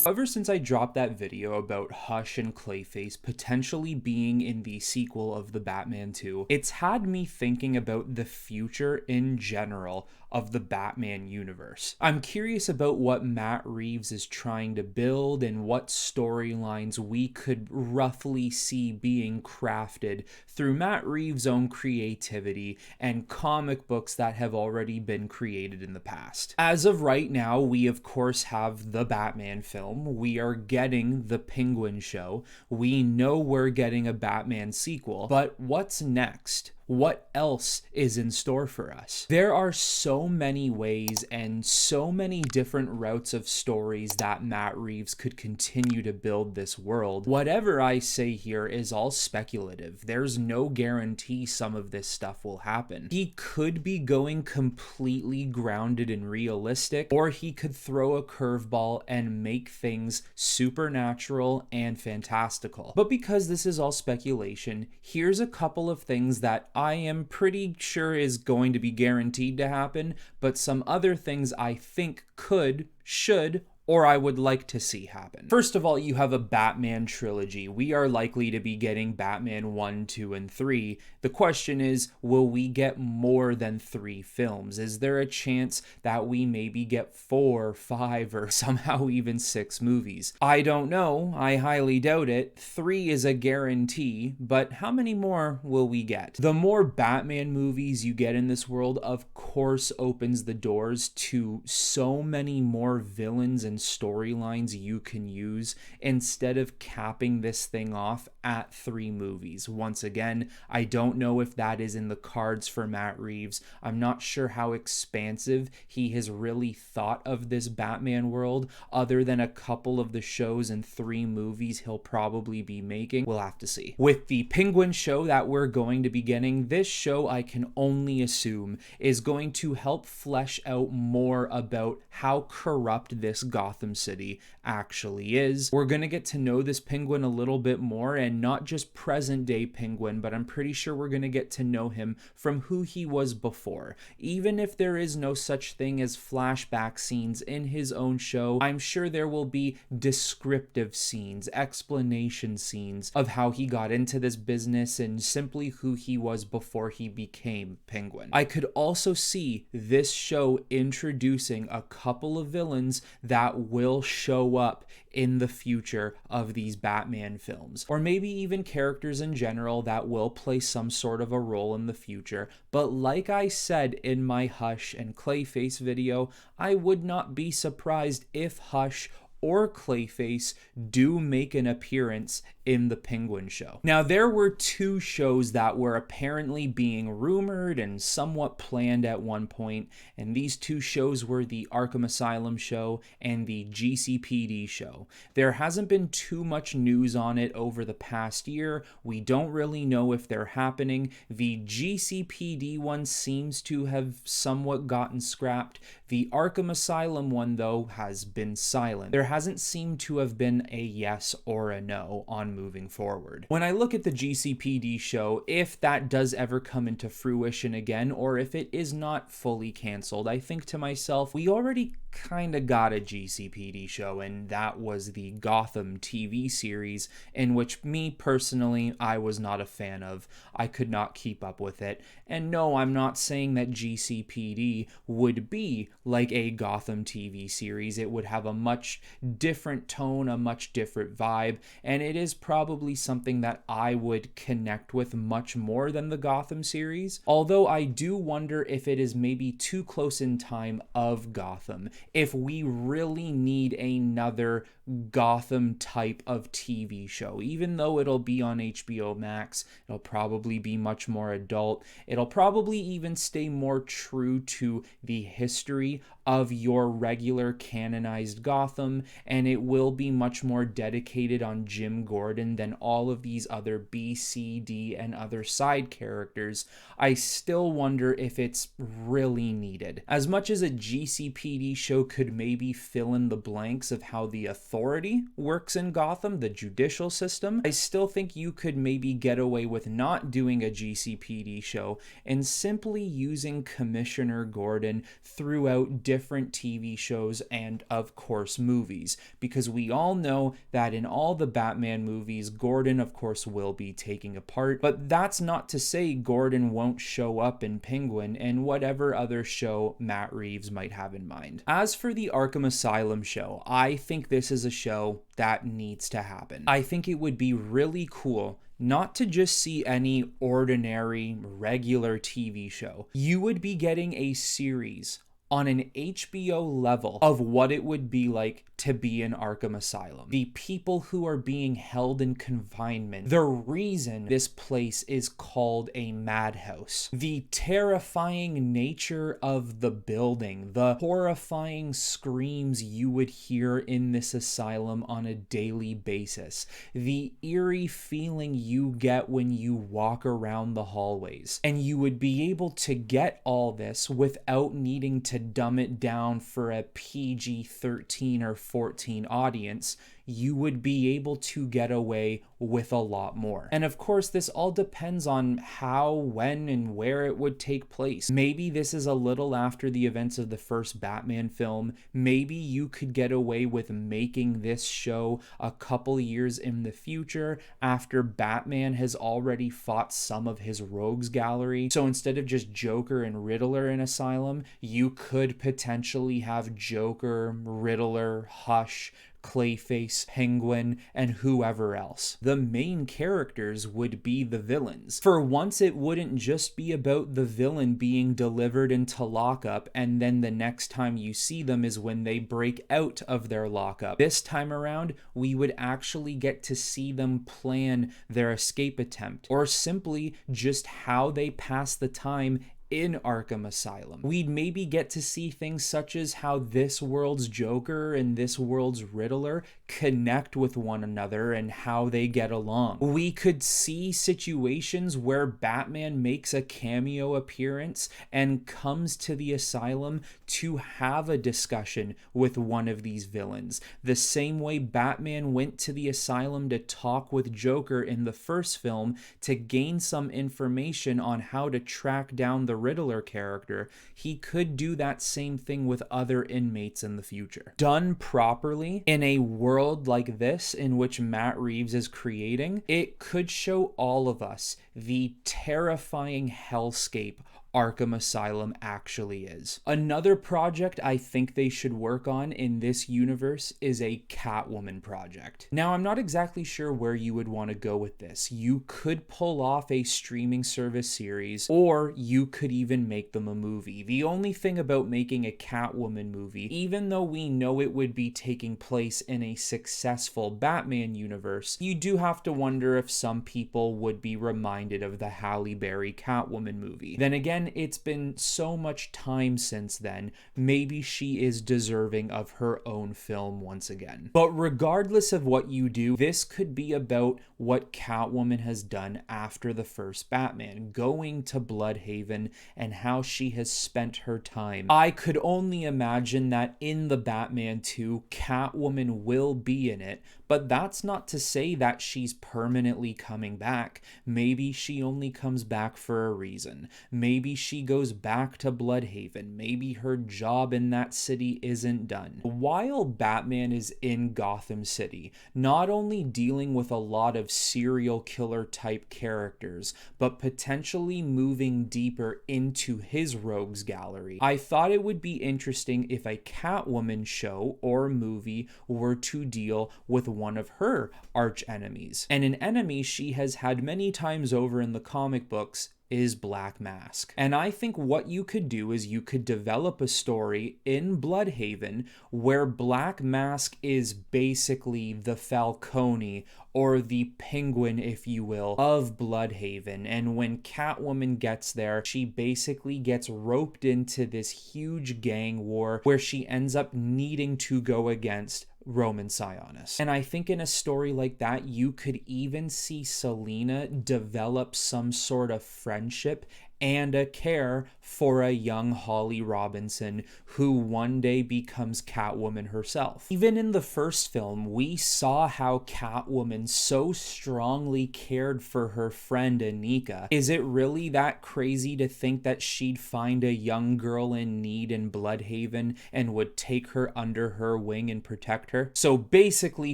Ever since I dropped that video about Hush and Clayface potentially being in the sequel of the Batman 2, it's had me thinking about the future in general of the Batman universe. I'm curious about what Matt Reeves is trying to build and what storylines we could roughly see being crafted through Matt Reeves' own creativity and comic books that have already been created in the past. As of right now, we of course have the Batman film, we are getting the Penguin show, we know we're getting a Batman sequel, but what's next? What else is in store for us? There are so many ways and so many different routes of stories that Matt Reeves could continue to build this world. Whatever I say here is all speculative. There's no guarantee some of this stuff will happen. He could be going completely grounded and realistic, or he could throw a curveball and make things supernatural and fantastical. But because this is all speculation, here's a couple of things that I am pretty sure is going to be guaranteed to happen, but some other things I think could, should, or I would like to see happen. First of all, you have a Batman trilogy. We are likely to be getting Batman 1, 2, and 3. The question is, will we get more than 3 films? Is there a chance that we maybe get 4, 5, or somehow even 6 movies? I don't know. I highly doubt it. 3 is a guarantee, but how many more will we get? The more Batman movies you get in this world, of course, opens the doors to so many more villains and storylines you can use instead of capping this thing off at 3 movies. Once again, I don't know if that is in the cards for Matt Reeves. I'm not sure how expansive he has really thought of this Batman world, other than a couple of the shows and 3 movies he'll probably be making. We'll have to see. With the Penguin show that we're going to be getting, this show I can only assume is going to help flesh out more about how corrupt this Gotham City actually is. We're going to get to know this Penguin a little bit more, and not just present day Penguin, but I'm pretty sure we're going to get to know him from who he was before. Even if there is no such thing as flashback scenes in his own show, I'm sure there will be descriptive scenes, explanation scenes of how he got into this business and simply who he was before he became Penguin. I could also see this show introducing a couple of villains that will show up in the future of these Batman films, or maybe even characters in general that will play some sort of a role in the future. But like I said in my Hush and Clayface video, I would not be surprised if Hush or Clayface do make an appearance in the Penguin show. Now, there were 2 shows that were apparently being rumored and somewhat planned at one point, and these 2 shows were the Arkham Asylum show and the GCPD show. There hasn't been too much news on it over the past year. We don't really know if they're happening. The GCPD one seems to have somewhat gotten scrapped. The Arkham Asylum one, though, has been silent. There hasn't seemed to have been a yes or a no on moving forward. When I look at the GCPD show, if that does ever come into fruition again, or if it is not fully canceled, I think to myself, we already kind of got a GCPD show, and that was the Gotham TV series, in which me personally, I was not a fan of. I could not keep up with it. And no, I'm not saying that GCPD would be like a Gotham TV series. It would have a much different tone, a much different vibe, and it is probably something that I would connect with much more than the Gotham series. Although I do wonder if it is maybe too close in time of Gotham. If we really need another Gotham type of TV show, even though it'll be on HBO Max, it'll probably be much more adult. It'll probably even stay more true to the history of your regular canonized Gotham, and it will be much more dedicated on Jim Gordon than all of these other B, C, D, and other side characters. I still wonder if it's really needed. As much as a GCPD show could maybe fill in the blanks of how the authority works in Gotham, the judicial system, I still think you could maybe get away with not doing a GCPD show and simply using Commissioner Gordon throughout different TV shows and, of course, movies. movies, because we all know that in all the Batman movies, Gordon, of course, will be taking a part, but that's not to say Gordon won't show up in Penguin and whatever other show Matt Reeves might have in mind. As for the Arkham Asylum show, I think this is a show that needs to happen. I think it would be really cool not to just see any ordinary, regular TV show. You would be getting a series on an HBO level of what it would be like to be in Arkham Asylum. The people who are being held in confinement, the reason this place is called a madhouse, the terrifying nature of the building, the horrifying screams you would hear in this asylum on a daily basis, the eerie feeling you get when you walk around the hallways. And you would be able to get all this without needing to dumb it down for a PG-13 or 14 audience. You would be able to get away with a lot more. And of course, this all depends on how, when, and where it would take place. Maybe this is a little after the events of the first Batman film. Maybe you could get away with making this show a couple years in the future after Batman has already fought some of his rogues gallery. So instead of just Joker and Riddler in Asylum, you could potentially have Joker, Riddler, Hush, Clayface, Penguin, and whoever else. The main characters would be the villains. For once, it wouldn't just be about the villain being delivered into lockup and then the next time you see them is when they break out of their lockup. This time around, we would actually get to see them plan their escape attempt, or simply just how they pass the time in Arkham Asylum. We'd maybe get to see things such as how this world's Joker and this world's Riddler connect with one another and how they get along. We could see situations where Batman makes a cameo appearance and comes to the asylum to have a discussion with one of these villains. The same way Batman went to the asylum to talk with Joker in the first film to gain some information on how to track down the Riddler character, he could do that same thing with other inmates in the future. Done properly, in a world like this in which Matt Reeves is creating, it could show all of us the terrifying hellscape Arkham Asylum actually is. Another project I think they should work on in this universe is a Catwoman project. Now, I'm not exactly sure where you would want to go with this. You could pull off a streaming service series, or you could even make them a movie. The only thing about making a Catwoman movie, even though we know it would be taking place in a successful Batman universe, you do have to wonder if some people would be reminded of the Halle Berry Catwoman movie. Then again, it's been so much time since then, maybe she is deserving of her own film once again. But regardless of what you do, this could be about what Catwoman has done after the first Batman, going to Bloodhaven and how she has spent her time. I could only imagine that in the Batman 2, Catwoman will be in it, but that's not to say that she's permanently coming back. Maybe she only comes back for a reason. Maybe she goes back to Bloodhaven. Maybe her job in that city isn't done. While Batman is in Gotham City, not only dealing with a lot of serial killer type characters, but potentially moving deeper into his rogues gallery, I thought it would be interesting if a Catwoman show or movie were to deal with one of her arch enemies. And an enemy she has had many times over in the comic books is Black Mask. And I think what you could do is you could develop a story in Bloodhaven where Black Mask is basically the Falcone or the Penguin, if you will, of Bloodhaven. And when Catwoman gets there, she basically gets roped into this huge gang war where she ends up needing to go against Roman Sionis. And I think in a story like that, you could even see Selina develop some sort of friendship and a care for a young Holly Robinson who one day becomes Catwoman herself. Even in the first film, we saw how Catwoman so strongly cared for her friend Anika. Is it really that crazy to think that she'd find a young girl in need in Bloodhaven and would take her under her wing and protect her? So basically,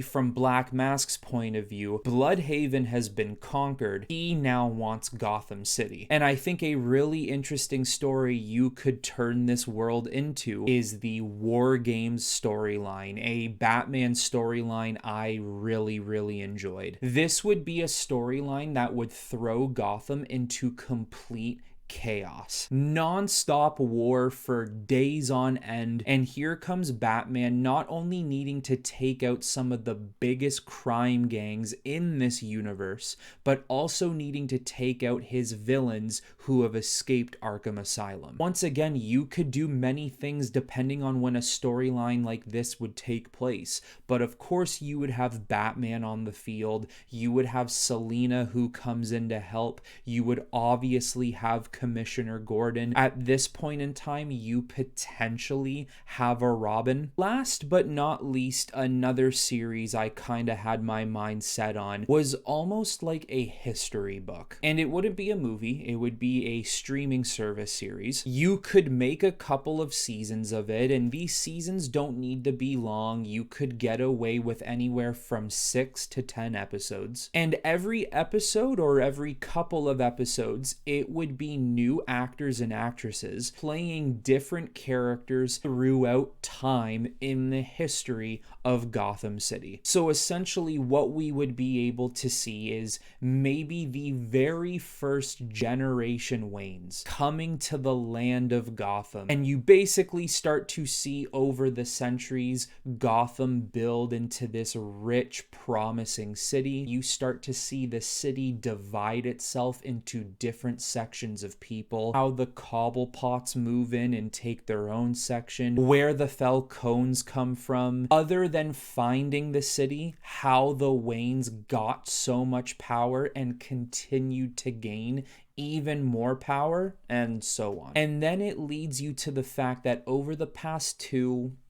from Black Mask's point of view, Bloodhaven has been conquered. He now wants Gotham City. And I think a really interesting story you could turn this world into is the War Games storyline, a Batman storyline I really enjoyed. This would be a storyline that would throw Gotham into complete chaos. Non-stop war for days on end, and here comes Batman not only needing to take out some of the biggest crime gangs in this universe, but also needing to take out his villains who have escaped Arkham Asylum. Once again, you could do many things depending on when a storyline like this would take place, but of course you would have Batman on the field, you would have Selina who comes in to help, you would obviously have Commissioner Gordon. At this point in time, you potentially have a Robin. Last but not least, another series I kind of had my mind set on was almost like a history book. And it wouldn't be a movie, it would be a streaming service series. You could make a couple of seasons of it, and these seasons don't need to be long. You could get away with anywhere from 6 to 10 episodes. And every episode or every couple of episodes, it would be new actors and actresses playing different characters throughout time in the history of Gotham City. So essentially what we would be able to see is maybe the very first generation Waynes coming to the land of Gotham, and you basically start to see over the centuries Gotham build into this rich, promising city. You start to see the city divide itself into different sections of people, how the Cobblepots move in and take their own section, where the Falcones come from. Other than finding the city, how the Waynes got so much power and continued to gain even more power, and so on. And then it leads you to the fact that over the past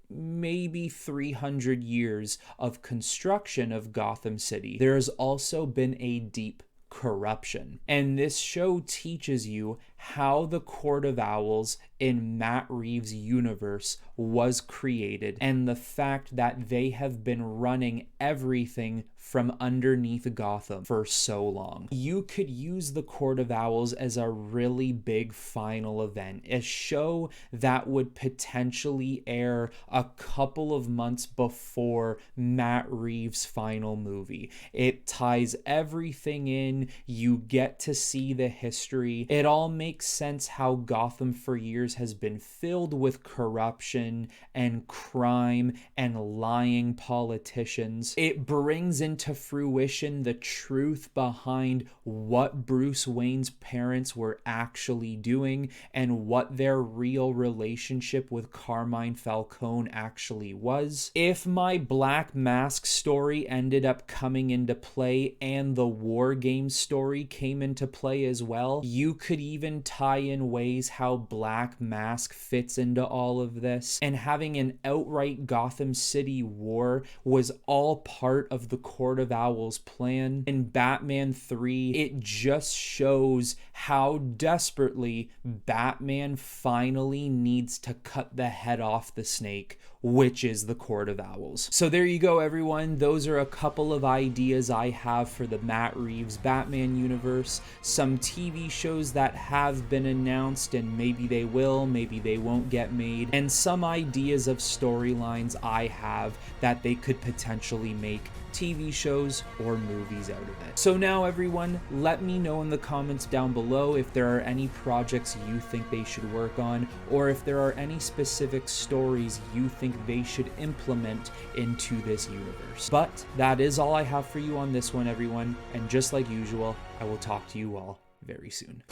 maybe 300 years of construction of Gotham City, there has also been a deep corruption. And this show teaches you how the Court of Owls in Matt Reeves' universe was created, and the fact that they have been running everything from underneath Gotham for so long. You could use the Court of Owls as a really big final event, a show that would potentially air a couple of months before Matt Reeves' final movie. It ties everything in, you get to see the history. It all makes sense how Gotham for years has been filled with corruption and crime and lying politicians. It brings into fruition the truth behind what Bruce Wayne's parents were actually doing and what their real relationship with Carmine Falcone actually was. If my Black Mask story ended up coming into play and the War Games story came into play as well, you could even tie in ways how Black Mask fits into all of this, and having an outright Gotham City war was all part of the Court of Owls plan. In Batman 3, it just shows how desperately Batman finally needs to cut the head off the snake, which is the Court of Owls. So there you go, everyone. Those are a couple of ideas I have for the Matt Reeves Batman universe. Some TV shows that have been announced, and maybe they will, maybe they won't get made, and some ideas of storylines I have that they could potentially make TV shows or movies out of it. So now, everyone, let me know in the comments down below if there are any projects you think they should work on, or if there are any specific stories you think they should implement into this universe. But that is all I have for you on this one, everyone, and just like usual, I will talk to you all very soon.